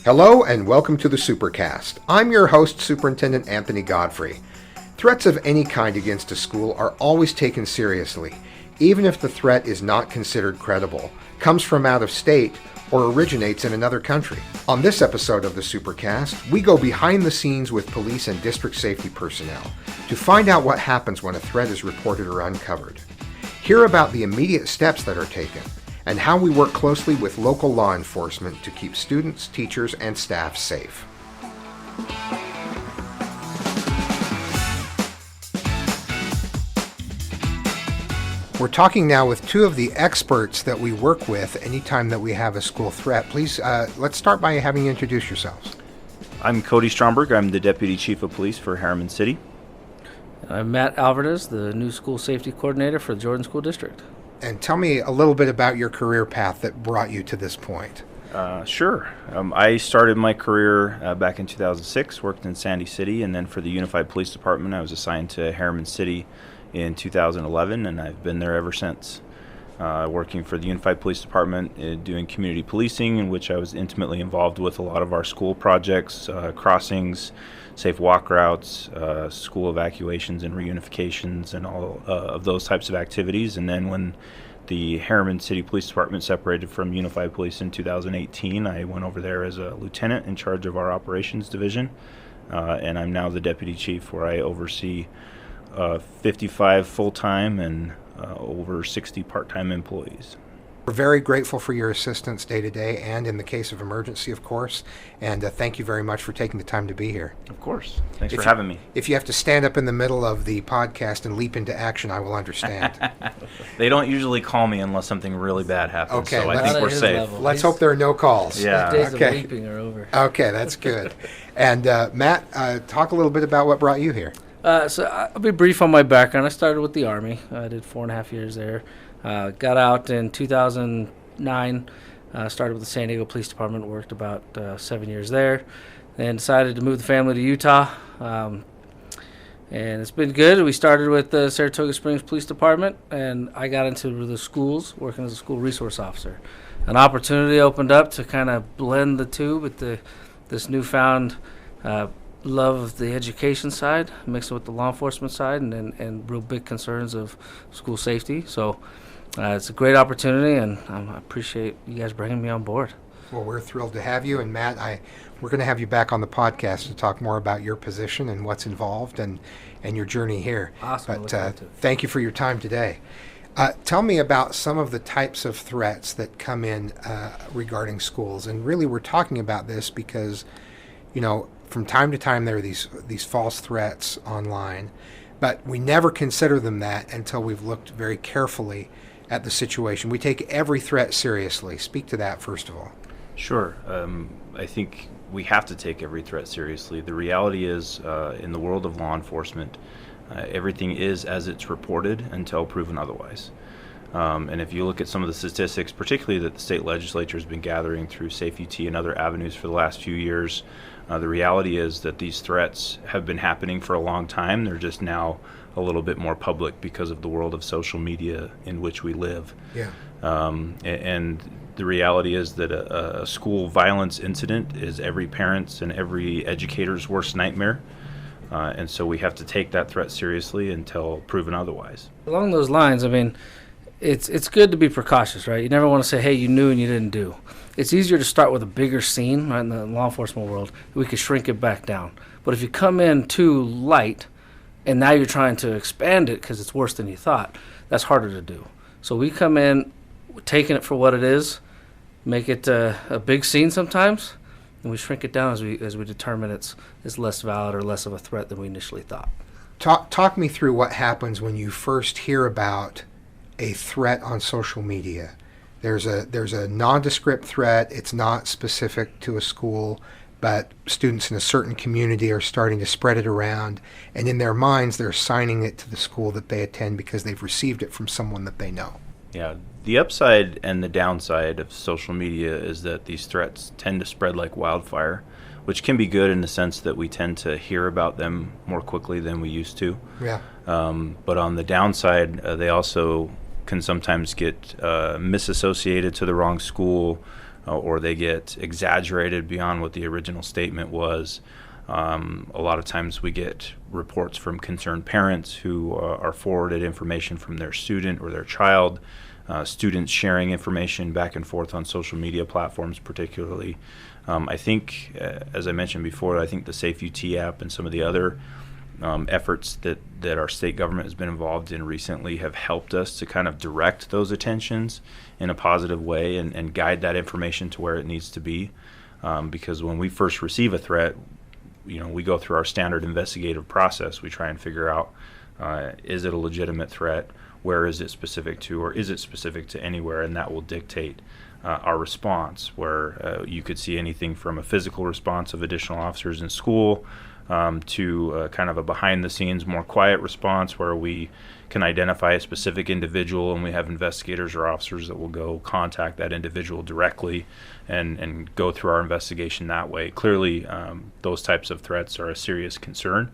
Hello and welcome to the Supercast. I'm your host, Superintendent Anthony Godfrey. Threats of any kind against a school are always taken seriously, even if the threat is not considered credible, comes from out of state, or originates in another country. On this episode of the Supercast, we go behind the scenes with police and district safety personnel to find out what happens when a threat is reported or uncovered. Hear about the immediate steps that are taken, and how we work closely with local law enforcement to keep students, teachers, and staff safe. We're talking now with two of the experts that we work with anytime that we have a school threat. Please, let's start by having you introduce yourselves. I'm Cody Stromberg. I'm the Deputy Chief of Police for Harriman City. I'm Matt Alvarez, the new School Safety Coordinator for the Jordan School District. And tell me a little bit about your career path that brought you to this point. Sure. I started my career back in 2006, worked in Sandy City, and then for the Unified Police Department, I was assigned to Harriman City in 2011, and I've been there ever since. Working for the Unified Police Department, doing community policing, in which I was intimately involved with a lot of our school projects, crossings, safe walk routes, school evacuations and reunifications, and all of those types of activities. And then when the Harriman City Police Department separated from Unified Police in 2018, I went over there as a lieutenant in charge of our operations division, and I'm now the deputy chief, where I oversee 55 full-time and over 60 part-time employees. We're very grateful for your assistance day to day and in the case of emergency, of course. And thank you very much for taking the time to be here. Of course. Thanks for having me. If you have to stand up in the middle of the podcast and leap into action, I will understand. They don't usually call me unless something really bad happens, okay, so I think we're safe. Level. Let's hope there are no calls. Yeah. His days Okay. of leaping are over. Okay, that's good. And Matt, talk a little bit about what brought you here. So I'll be brief on my background. I started with the Army. I did 4.5 years there. Got out in 2009. Started with the San Diego Police Department. Worked about 7 years there. Then decided to move the family to Utah. And it's been good. We started with the Saratoga Springs Police Department, and I got into the schools, working as a school resource officer. An opportunity opened up to kind of blend the two with this newfound love of the education side, mixed with the law enforcement side, and real big concerns of school safety. So it's a great opportunity, and I appreciate you guys bringing me on board. Well, we're thrilled to have you. And Matt, we're going to have you back on the podcast to talk more about your position and what's involved and your journey here. Awesome. But thank you for your time today. Tell me about some of the types of threats that come in regarding schools. And really, we're talking about this because, from time to time there are these false threats online, but we never consider them that until we've looked very carefully at the situation. We take every threat seriously. Speak to that first of all. Sure. I think we have to take every threat seriously. The reality is, in the world of law enforcement, everything is as it's reported until proven otherwise. And if you look at some of the statistics, particularly that the state legislature has been gathering through Safe UT and other avenues for the last few years, the reality is that these threats have been happening for a long time. They're just now a little bit more public because of the world of social media in which we live. Yeah. And the reality is that a school violence incident is every parent's and every educator's worst nightmare. And so we have to take that threat seriously until proven otherwise. Along those lines, I mean, it's good to be precautious, right? You never want to say, hey, you knew and you didn't do. It's easier to start with a bigger scene, right, in the law enforcement world. We could shrink it back down. But if you come in too light and now you're trying to expand it because it's worse than you thought, that's harder to do. So we come in taking it for what it is, make it a big scene sometimes, and we shrink it down as we determine it's less valid or less of a threat than we initially thought. Talk me through what happens when you first hear about a threat on social media. There's a nondescript threat. It's not specific to a school, but students in a certain community are starting to spread it around, and in their minds they're assigning it to the school that they attend because they've received it from someone that they know. Yeah, the upside and the downside of social media is that these threats tend to spread like wildfire, which can be good in the sense that we tend to hear about them more quickly than we used to. Yeah. But on the downside, they also can sometimes get misassociated to the wrong school, or they get exaggerated beyond what the original statement was. A lot of times we get reports from concerned parents who are forwarded information from their student or their child, students sharing information back and forth on social media platforms particularly. I think, as I mentioned before, I think the Safe UT app and some of the other efforts that our state government has been involved in recently have helped us to kind of direct those attentions in a positive way and guide that information to where it needs to be. Because when we first receive a threat, we go through our standard investigative process. We try and figure out, is it a legitimate threat? Where is it specific to, or is it specific to anywhere? And that will dictate our response, where you could see anything from a physical response of additional officers in school to kind of a behind-the-scenes, more quiet response where we can identify a specific individual and we have investigators or officers that will go contact that individual directly and go through our investigation that way. Clearly, those types of threats are a serious concern.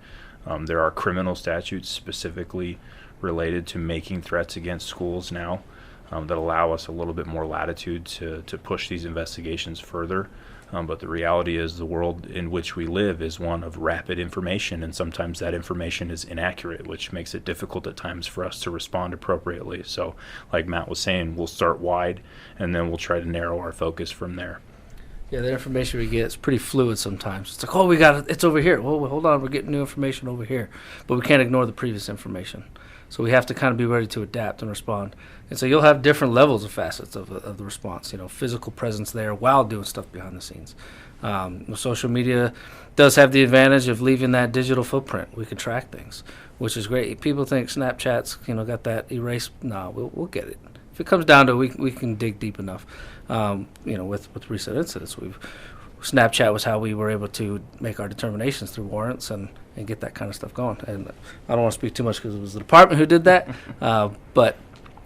There are criminal statutes specifically related to making threats against schools now that allow us a little bit more latitude to push these investigations further. But the reality is the world in which we live is one of rapid information, and sometimes that information is inaccurate, which makes it difficult at times for us to respond appropriately. So like Matt was saying, we'll start wide, and then we'll try to narrow our focus from there. Yeah, the information we get is pretty fluid sometimes. It's like, oh, we got it. It's over here. Well, hold on. We're getting new information over here. But we can't ignore the previous information. So we have to kind of be ready to adapt and respond. And so you'll have different levels of facets of the response, physical presence there while doing stuff behind the scenes. Social media does have the advantage of leaving that digital footprint. We can track things, which is great. People think Snapchat's, got that erase. No, we'll get it. If it comes down to it, we can dig deep enough. With recent incidents, Snapchat was how we were able to make our determinations through warrants and get that kind of stuff going. And I don't want to speak too much because it was the department who did that, but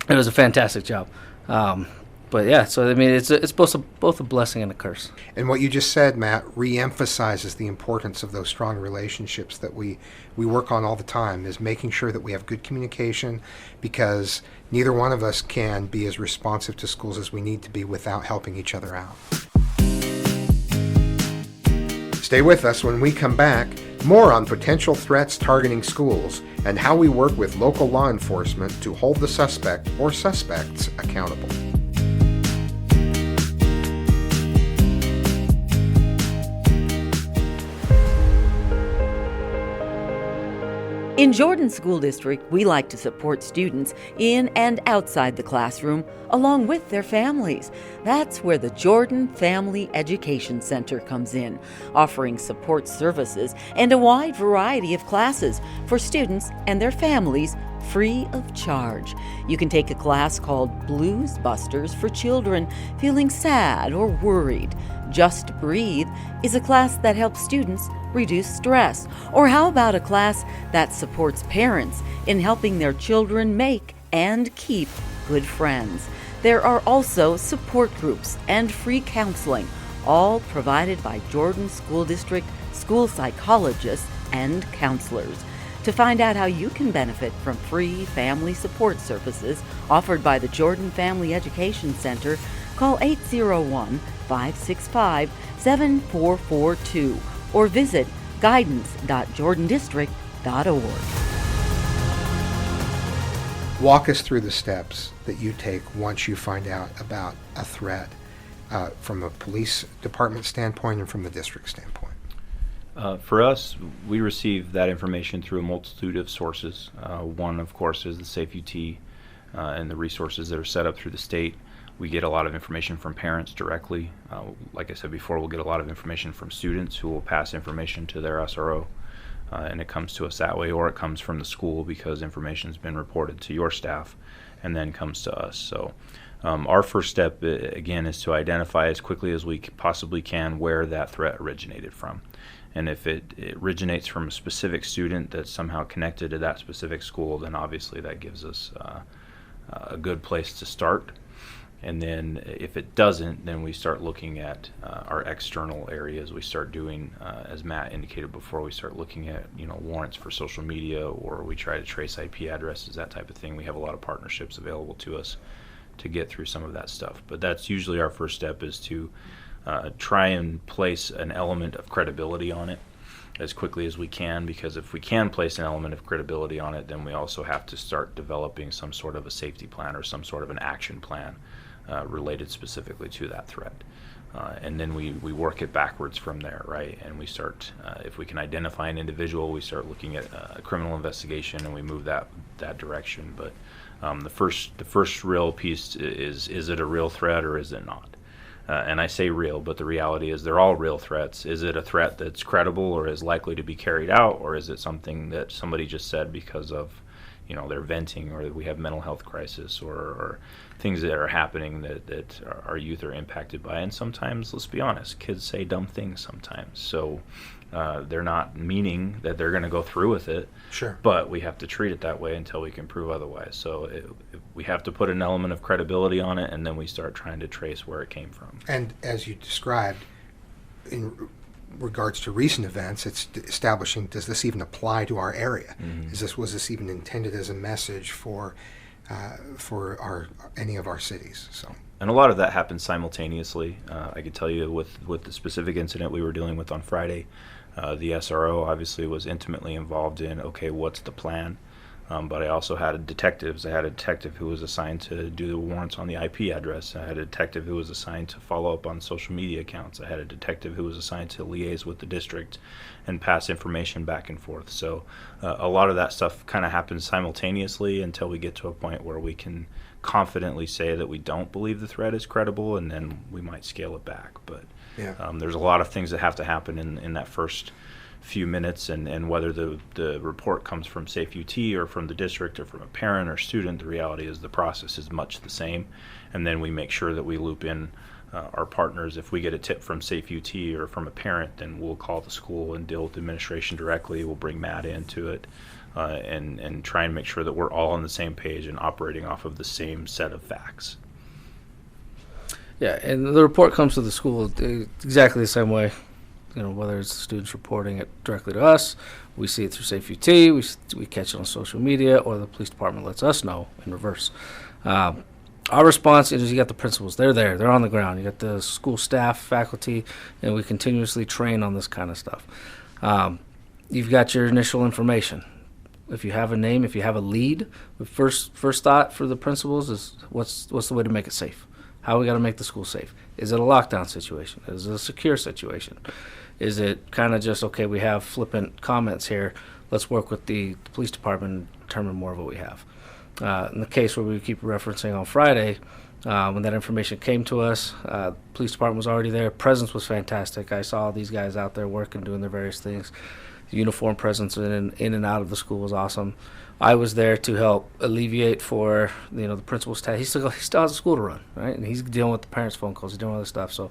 it was a fantastic job. But yeah, so I mean, it's both a blessing and a curse. And what you just said, Matt, re-emphasizes the importance of those strong relationships that we work on all the time, is making sure that we have good communication, because neither one of us can be as responsive to schools as we need to be without helping each other out. Stay with us when we come back. More on potential threats targeting schools and how we work with local law enforcement to hold the suspect or suspects accountable. In Jordan School District, we like to support students in and outside the classroom, along with their families. That's where the Jordan Family Education Center comes in, offering support services and a wide variety of classes for students and their families free of charge. You can take a class called Blues Busters for children feeling sad or worried. Just Breathe is a class that helps students reduce stress. Or how about a class that supports parents in helping their children make and keep good friends? There are also support groups and free counseling, all provided by Jordan School District school psychologists and counselors. To find out how you can benefit from free family support services offered by the Jordan Family Education Center, call 801-565-7442 or visit guidance.jordandistrict.org. Walk us through the steps that you take once you find out about a threat from a police department standpoint and from the district standpoint. For us, we receive that information through a multitude of sources. One, of course, is the Safe UT and the resources that are set up through the state. We get a lot of information from parents directly. Like I said before, we'll get a lot of information from students who will pass information to their SRO. And it comes to us that way, or it comes from the school because information's been reported to your staff and then comes to us. So our first step, again, is to identify as quickly as we possibly can where that threat originated from. And if it originates from a specific student that's somehow connected to that specific school, then obviously that gives us a good place to start. And then if it doesn't, then we start looking at our external areas. We start doing, as Matt indicated before, we start looking at warrants for social media, or we try to trace IP addresses, that type of thing. We have a lot of partnerships available to us to get through some of that stuff. But that's usually our first step, is to try and place an element of credibility on it as quickly as we can, because if we can place an element of credibility on it, then we also have to start developing some sort of a safety plan or some sort of an action plan related specifically to that threat. And then we work it backwards from there, right? And we start, if we can identify an individual, we start looking at a criminal investigation, and we move that direction. But the first real piece is it a real threat or is it not? And I say real, but the reality is they're all real threats. Is it a threat that's credible or is likely to be carried out, or is it something that somebody just said because of, they're venting, or we have mental health crisis, or things that are happening that our youth are impacted by? And sometimes, let's be honest, kids say dumb things sometimes. So they're not meaning that they're going to go through with it. Sure. But we have to treat it that way until we can prove otherwise. So we have to put an element of credibility on it, and then we start trying to trace where it came from. And as you described, in regards to recent events, it's establishing, does this even apply to our area? Mm-hmm. Was this even intended as a message for any of our cities? So. And a lot of that happens simultaneously. I could tell you with the specific incident we were dealing with on Friday, the SRO obviously was intimately involved in, okay, what's the plan? But I also had detectives. I had a detective who was assigned to do the warrants on the IP address. I had a detective who was assigned to follow up on social media accounts. I had a detective who was assigned to liaise with the district and pass information back and forth. So a lot of that stuff kind of happens simultaneously until we get to a point where we can confidently say that we don't believe the threat is credible, and then we might scale it back. But there's a lot of things that have to happen in that first few minutes, and whether the report comes from Safe UT or from the district or from a parent or student, the reality is the process is much the same. And then we make sure that we loop in our partners. If we get a tip from Safe UT or from a parent, then we'll call the school and deal with the administration directly. We'll bring Matt into it and try and make sure that we're all on the same page and operating off of the same set of facts. Yeah, and the report comes to the school exactly the same way. Whether it's the students reporting it directly to us, we see it through Safe UT, we catch it on social media, or the police department lets us know in reverse. Our response is, you got the principals, they're there, they're on the ground. You got the school staff, faculty, and we continuously train on this kind of stuff. You've got your initial information. If you have a name, if you have a lead, the first thought for the principals is, what's the way to make it safe? How we got to make the school safe? Is it a lockdown situation? Is it a secure situation? Is it kind of just, okay, we have flippant comments here, let's work with the police department and determine more of what we have. In the case where we keep referencing on Friday, when that information came to us, the police department was already there. Presence was fantastic. I saw these guys out there working, doing their various things. The uniform presence in and out of the school was awesome. I was there to help alleviate for the principal's task. He still has a school to run, right? And he's dealing with the parents' phone calls. He's doing other stuff. So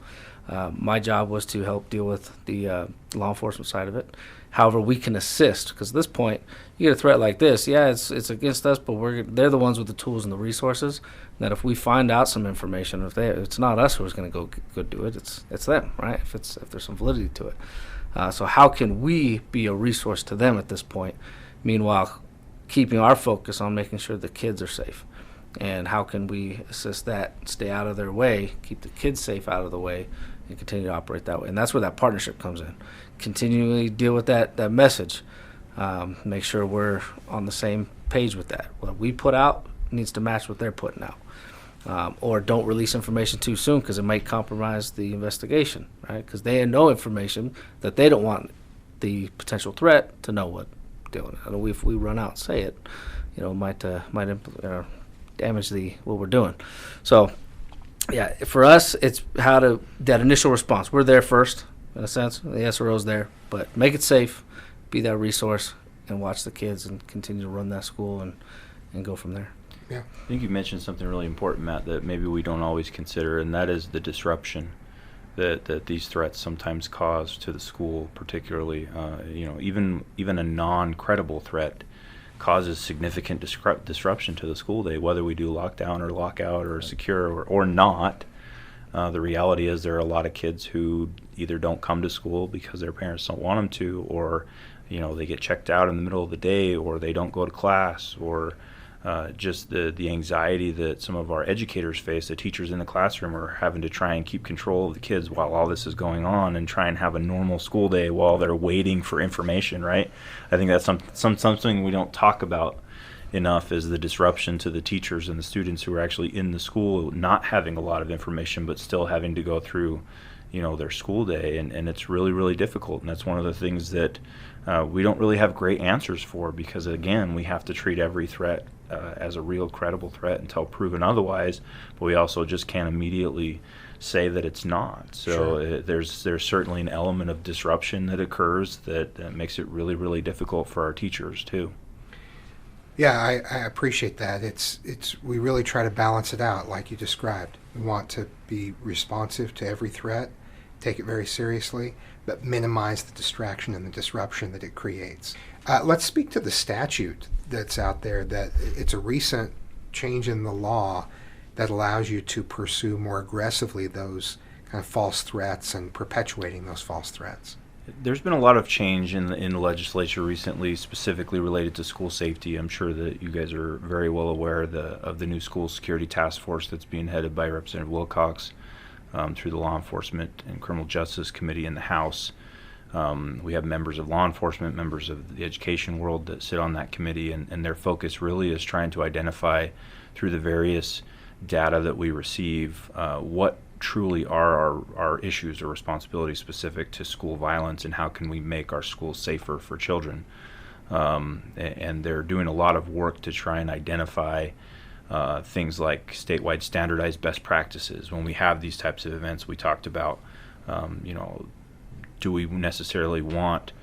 my job was to help deal with the law enforcement side of it. However, we can assist, because at this point, you get a threat like this. Yeah, it's against us, but they're the ones with the tools and the resources. That if we find out some information, it's not us who's going to go do it. It's them, right? If there's some validity to it. So how can we be a resource to them at this point? Meanwhile, keeping our focus on making sure the kids are safe. And how can we assist that, stay out of their way, keep the kids safe out of the way, and continue to operate that way? And that's where that partnership comes in. Continually deal with that message. Make sure we're on the same page with that. What we put out needs to match what they're putting out. Or don't release information too soon, because it might compromise the investigation, right? Because they know information that they don't want the potential threat to know what doing. If we run out and say it, it might damage what we're doing. So, yeah, for us, it's that initial response. We're there first, in a sense. The SRO's there, but make it safe, be that resource, and watch the kids and continue to run that school and go from there. Yeah, I think you mentioned something really important, Matt, that maybe we don't always consider, and that is the disruption that these threats sometimes cause to the school, particularly. Even a non-credible threat causes significant disruption to the school day, whether we do lockdown or lockout or secure or not. The reality is there are a lot of kids who either don't come to school because their parents don't want them to, or they get checked out in the middle of the day, or they don't go to class, or just the anxiety that some of our educators face, the teachers in the classroom are having to try and keep control of the kids while all this is going on and try and have a normal school day while they're waiting for information, right? I think that's something we don't talk about enough, is the disruption to the teachers and the students who are actually in the school not having a lot of information but still having to go through their school day, and it's really, really difficult. And that's one of the things that we don't really have great answers for, because again, we have to treat every threat as a real credible threat until proven otherwise, but we also just can't immediately say that it's not. So Sure. There's certainly an element of disruption that occurs that makes it really, really difficult for our teachers too. Yeah, I appreciate that. We really try to balance it out like you described. We want to be responsive to every threat, take it very seriously, but minimize the distraction and the disruption that it creates. Let's speak to the statute that's out there. That it's a recent change in the law that allows you to pursue more aggressively those kind of false threats and perpetuating those false threats. There's been a lot of change in the legislature recently, specifically related to school safety. I'm sure that you guys are very well aware of the new school security task force that's being headed by Representative Wilcox through the Law Enforcement and Criminal Justice Committee in the House. We have members of law enforcement, members of the education world that sit on that committee, and their focus really is trying to identify through the various data that we receive what truly are our issues or responsibilities specific to school violence, and how can we make our schools safer for children. And they're doing a lot of work to try and identify things like statewide standardized best practices. When we have these types of events, we talked about, do we necessarily want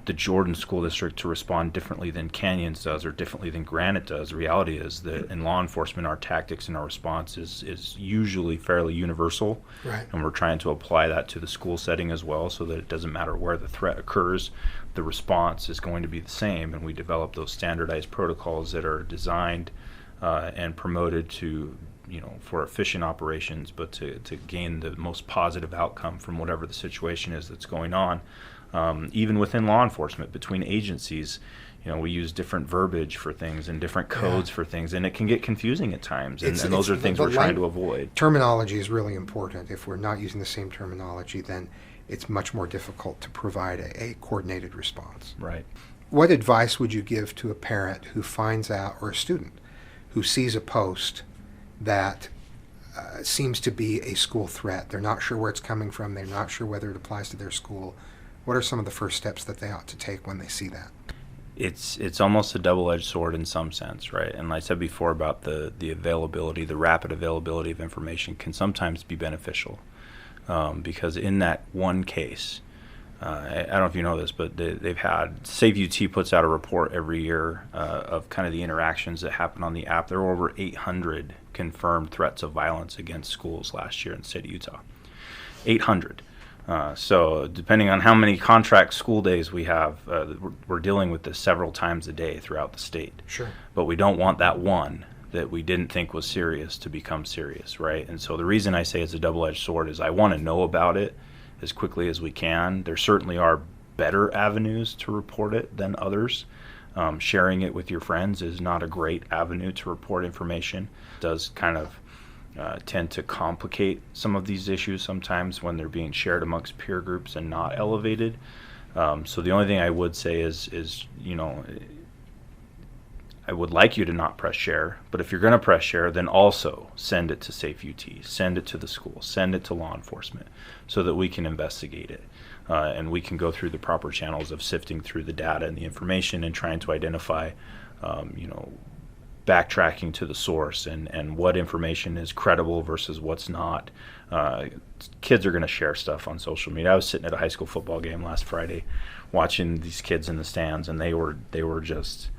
the Jordan School District to respond differently than Canyons does or differently than Granite does? The reality is that in law enforcement, our tactics and our response is usually fairly universal. Right. And we're trying to apply that to the school setting as well, so that it doesn't matter where the threat occurs, the response is going to be the same. And we develop those standardized protocols that are designed and promoted to, for efficient operations, but to gain the most positive outcome from whatever the situation is that's going on. Even within law enforcement, between agencies, we use different verbiage for things and different codes for things, and it can get confusing at times. And those are things we're trying to avoid. Terminology is really important. If we're not using the same terminology, then it's much more difficult to provide a coordinated response. Right. What advice would you give to a parent who finds out, or a student who sees a post that seems to be a school threat? They're not sure where it's coming from. They're not sure whether it applies to their school. What are some of the first steps that they ought to take when they see that? It's almost a double-edged sword in some sense, right? And like I said before about the availability, the rapid availability of information can sometimes be beneficial, because in that one case, I don't know if you know this, but they've had, Save UT puts out a report every year of kind of the interactions that happen on the app. There were over 800 confirmed threats of violence against schools last year in the state of Utah. 800. So depending on how many contract school days we have, we're dealing with this several times a day throughout the state. Sure. But we don't want that one that we didn't think was serious to become serious, right? And so the reason I say it's a double-edged sword is I want to know about it as quickly as we can. There certainly are better avenues to report it than others. Sharing it with your friends is not a great avenue to report information. It does kind of tend to complicate some of these issues sometimes when they're being shared amongst peer groups and not elevated. So the only thing I would say is I would like you to not press share, but if you're going to press share, then also send it to Safe UT, send it to the school, send it to law enforcement, so that we can investigate it. And we can go through the proper channels of sifting through the data and the information and trying to identify, backtracking to the source and what information is credible versus what's not. Kids are going to share stuff on social media. I was sitting at a high school football game last Friday watching these kids in the stands, and they were just,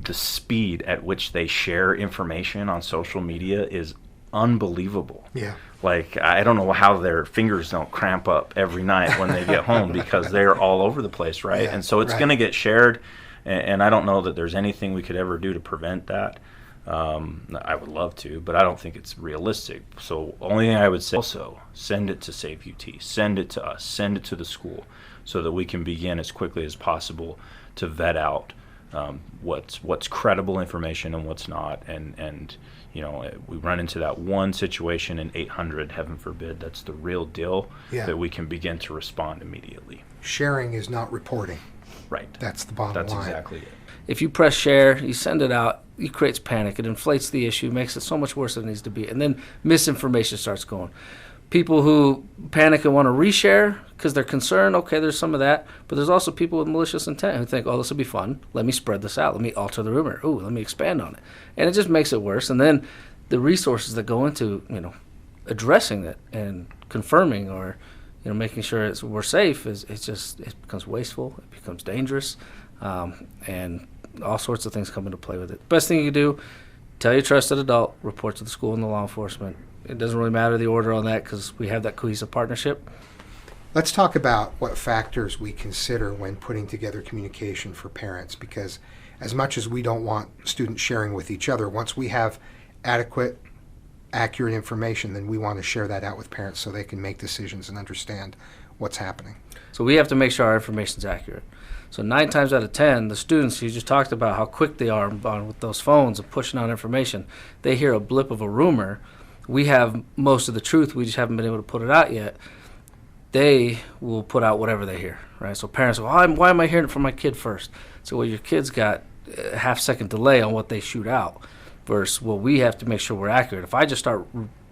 the speed at which they share information on social media is unbelievable. Yeah. Like, I don't know how their fingers don't cramp up every night when they get home because they're all over the place, right? Yeah, and so it's right. going to get shared, and I don't know that there's anything we could ever do to prevent that. I would love to, but I don't think it's realistic. So only thing I would say, also send it to Save UT, send it to us, send it to the school, so that we can begin as quickly as possible to vet out what's credible information and what's not, and we run into that one situation in 800, heaven forbid, that's the real deal, that we can begin to respond immediately. Sharing is not reporting. Right. That's the bottom line. That's exactly it. If you press share, you send it out, it creates panic, it inflates the issue, makes it so much worse than it needs to be, and then misinformation starts going. People who panic and want to reshare because they're concerned, okay, there's some of that, but there's also people with malicious intent who think, oh, this will be fun, let me spread this out, let me alter the rumor, ooh, let me expand on it. And it just makes it worse. And then the resources that go into, addressing it and confirming or, making sure we're safe, it becomes wasteful, it becomes dangerous, and all sorts of things come into play with it. Best thing you can do, tell your trusted adult, report to the school and the law enforcement. It doesn't really matter the order on that because we have that cohesive partnership. Let's talk about what factors we consider when putting together communication for parents, because as much as we don't want students sharing with each other, once we have adequate, accurate information, then we want to share that out with parents so they can make decisions and understand what's happening. So we have to make sure our information is accurate. So 9 times out of 10, the students, you just talked about how quick they are with those phones and pushing out information. They hear a blip of a rumor. We have most of the truth. We just haven't been able to put it out yet. They will put out whatever they hear, right? So parents go, why am I hearing it from my kid first? So, well, your kid's got a half-second delay on what they shoot out versus, well, we have to make sure we're accurate. If I just start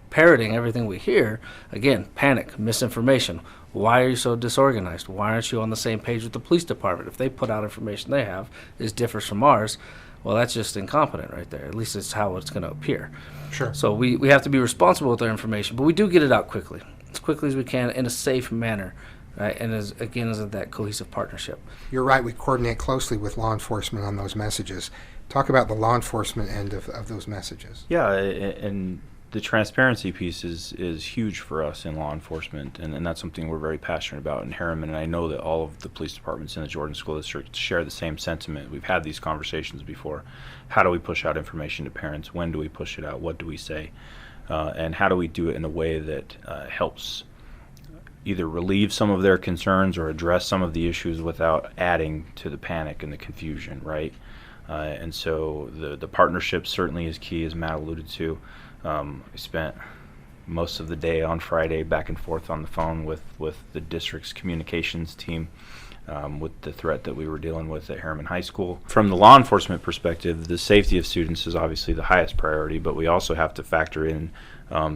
parroting everything we hear, again, panic, misinformation. Why are you so disorganized? Why aren't you on the same page with the police department? If they put out information they have is differs from ours, well, that's just incompetent right there. At least it's how it's going to appear. Sure. So we have to be responsible with our information, but we do get it out quickly as we can in a safe manner, right? And as that cohesive partnership. You're right. We coordinate closely with law enforcement on those messages. Talk about the law enforcement end of those messages. Yeah, and the transparency piece is huge for us in law enforcement, and that's something we're very passionate about in Harriman, and I know that all of the police departments in the Jordan School District share the same sentiment. We've had these conversations before. How do we push out information to parents? When do we push it out? What do we say? And how do we do it in a way that helps either relieve some of their concerns or address some of the issues without adding to the panic and the confusion, right? And so the partnership certainly is key, as Matt alluded to. I spent most of the day on Friday back and forth on the phone with the district's communications team with the threat that we were dealing with at Harriman High School. From the law enforcement perspective, the safety of students is obviously the highest priority, but we also have to factor in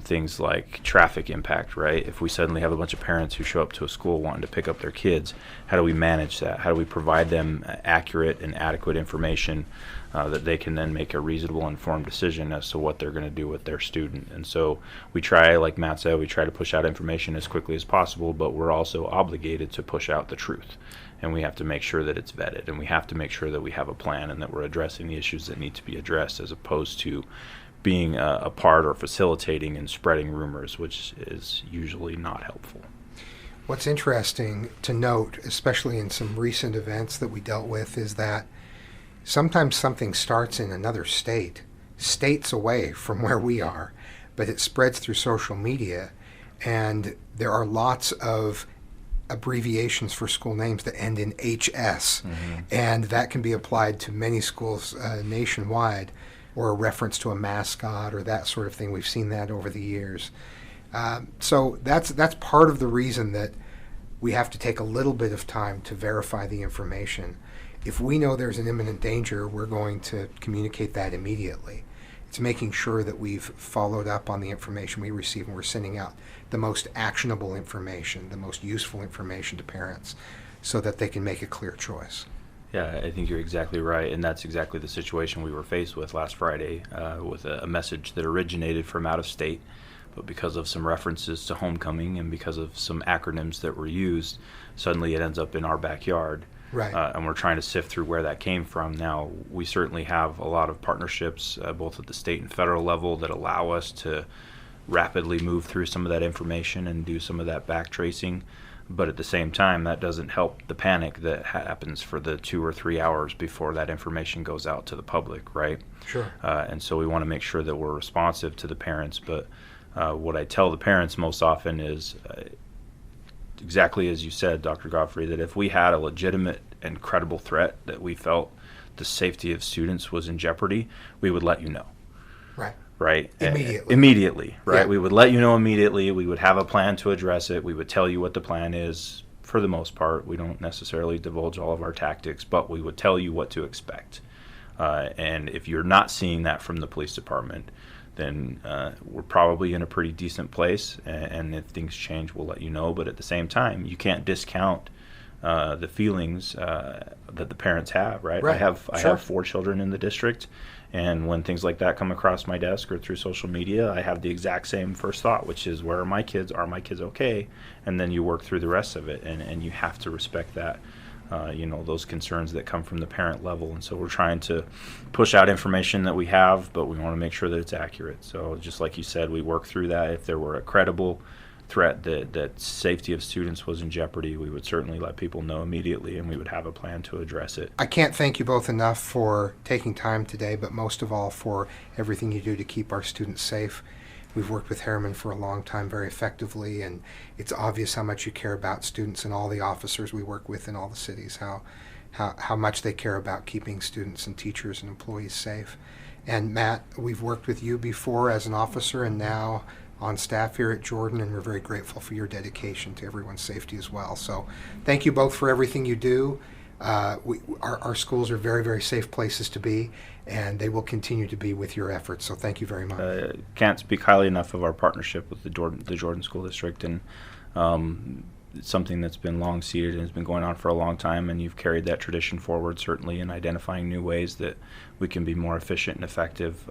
things like traffic impact, right? If we suddenly have a bunch of parents who show up to a school wanting to pick up their kids, how do we manage that? How do we provide them accurate and adequate information that they can then make a reasonable, informed decision as to what they're going to do with their student? And so we try, like Matt said, we try to push out information as quickly as possible, but we're also obligated to push out the truth. And we have to make sure that it's vetted, and we have to make sure that we have a plan and that we're addressing the issues that need to be addressed, as opposed to being a part or facilitating and spreading rumors, which is usually not helpful. What's interesting to note, especially in some recent events that we dealt with, is that sometimes something starts in another state, states away from where we are, but it spreads through social media, and there are lots of abbreviations for school names that end in HS, and that can be applied to many schools nationwide, or a reference to a mascot or that sort of thing. We've seen that over the years. So that's part of the reason that we have to take a little bit of time to verify the information. If we know there's an imminent danger, we're going to communicate that immediately. It's making sure that we've followed up on the information we receive, and we're sending out the most actionable information, the most useful information to parents, so that they can make a clear choice. Yeah, I think you're exactly right, and that's exactly the situation we were faced with last Friday, with a message that originated from out of state, but because of some references to homecoming and because of some acronyms that were used, suddenly it ends up in our backyard. Right. And we're trying to sift through where that came from. Now, we certainly have a lot of partnerships, both at the state and federal level, that allow us to rapidly move through some of that information and do some of that back tracing. But at the same time, that doesn't help the panic that happens for the 2 or 3 hours before that information goes out to the public, right? Sure. And so we want to make sure that we're responsive to the parents. But what I tell the parents most often is exactly as you said, Dr. Godfrey, that if we had a legitimate and credible threat that we felt the safety of students was in jeopardy, we would let you know. Right. Right? Immediately. Right? Yeah. We would let you know immediately. We would have a plan to address it. We would tell you what the plan is for the most part. We don't necessarily divulge all of our tactics, but we would tell you what to expect. And if you're not seeing that from the police department, then we're probably in a pretty decent place. And if things change, we'll let you know. But at the same time, you can't discount the feelings that the parents have, right? Right. I have 4 children in the district, and when things like that come across my desk or through social media, I have the exact same first thought, which is, where are my kids? Are my kids okay? And then you work through the rest of it, and you have to respect that, those concerns that come from the parent level. And so we're trying to push out information that we have, but we want to make sure that it's accurate. So just like you said, we work through that. If there were a credible threat that safety of students was in jeopardy, we would certainly let people know immediately, and we would have a plan to address it. I can't thank you both enough for taking time today, but most of all for everything you do to keep our students safe. We've worked with Harriman for a long time very effectively, and it's obvious how much you care about students and all the officers we work with in all the cities, how much they care about keeping students and teachers and employees safe. And Matt, we've worked with you before as an officer and now on staff here at Jordan, and we're very grateful for your dedication to everyone's safety as well. So thank you both for everything you do. Our schools are very, very safe places to be, and they will continue to be with your efforts. So thank you very much. Can't speak highly enough of our partnership with the Jordan School District, and it's something that's been long-seated and has been going on for a long time, and you've carried that tradition forward, certainly, in identifying new ways that we can be more efficient and effective.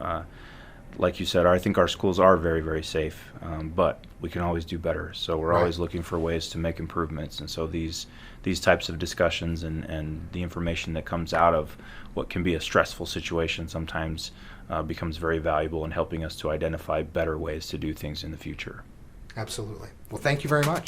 Like you said, I think our schools are very, very safe, but we can always do better. So we're always looking for ways to make improvements. And so these types of discussions and the information that comes out of what can be a stressful situation sometimes becomes very valuable in helping us to identify better ways to do things in the future. Absolutely. Well, thank you very much.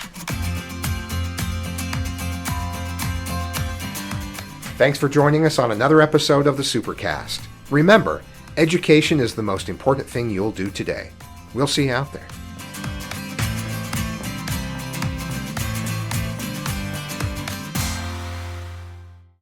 Thanks for joining us on another episode of the Supercast. Remember, education is the most important thing you'll do today. We'll see you out there.